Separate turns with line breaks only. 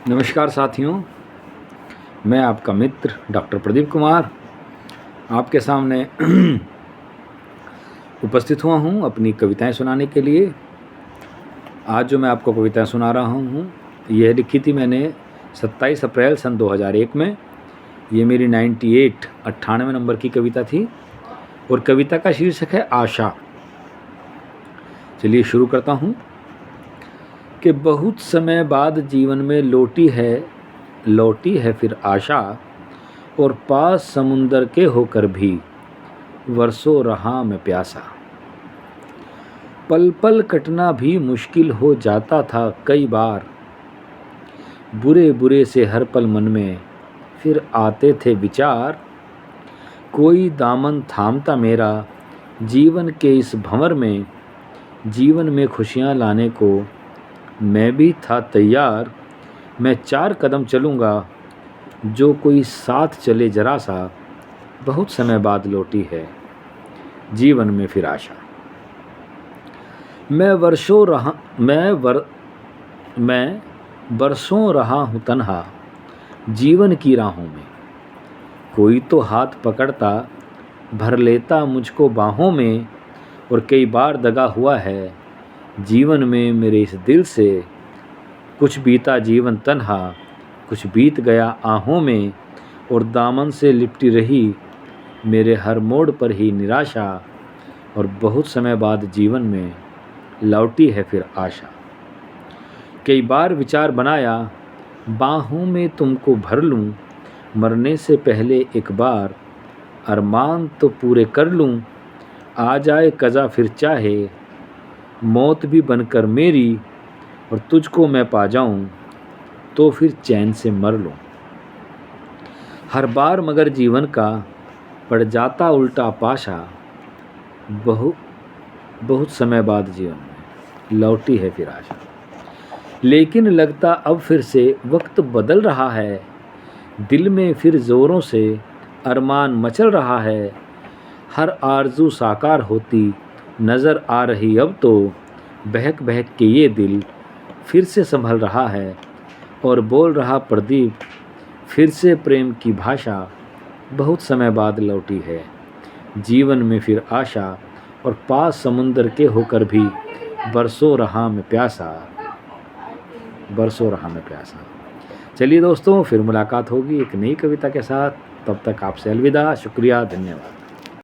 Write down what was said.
नमस्कार साथियों, मैं आपका मित्र डॉक्टर प्रदीप कुमार आपके सामने उपस्थित हुआ हूँ अपनी कविताएं सुनाने के लिए। आज जो मैं आपको कविताएं सुना रहा हूँ यह लिखी थी मैंने 27 अप्रैल सन 2001 में। ये मेरी 98 नंबर की कविता थी और कविता का शीर्षक है आशा। चलिए शुरू करता हूँ कि बहुत समय बाद जीवन में लौटी है फिर आशा, और पास समुंदर के होकर भी वर्षों रहा मैं प्यासा। पल पल कटना भी मुश्किल हो जाता था कई बार, बुरे बुरे से हर पल मन में फिर आते थे विचार। कोई दामन थामता मेरा जीवन के इस भंवर में, जीवन में खुशियाँ लाने को मैं भी था तैयार। मैं 4 कदम चलूँगा, जो कोई साथ चले जरा सा। बहुत समय बाद लौटी है जीवन में फिर आशा। मैं बरसों रहा हूँ तन्हा जीवन की राहों में। कोई तो हाथ पकड़ता भर लेता मुझको बाहों में, और कई बार दगा हुआ है जीवन में मेरे इस दिल से। कुछ बीता जीवन तन्हा, कुछ बीत गया आहों में, और दामन से लिपटी रही मेरे हर मोड़ पर ही निराशा। और बहुत समय बाद जीवन में लौटी है फिर आशा। कई बार विचार बनाया बाहों में तुमको भर लूं, मरने से पहले एक बार अरमान तो पूरे कर लूं। आ जाए कज़ा फिर चाहे मौत भी बनकर मेरी, और तुझको मैं पा जाऊं तो फिर चैन से मर लूं। हर बार मगर जीवन का पड़ जाता उल्टा पाशा। बहुत समय बाद जीवन में लौटी है फिर आशा। लेकिन लगता अब फिर से वक्त बदल रहा है, दिल में फिर ज़ोरों से अरमान मचल रहा है। हर आरज़ू साकार होती नज़र आ रही अब तो, बहक बहक के ये दिल फिर से संभल रहा है। और बोल रहा प्रदीप फिर से प्रेम की भाषा। बहुत समय बाद लौटी है जीवन में फिर आशा, और पास समुंदर के होकर भी बरसों रहा मैं प्यासा। चलिए दोस्तों, फिर मुलाकात होगी एक नई कविता के साथ। तब तक आपसे अलविदा। शुक्रिया, धन्यवाद।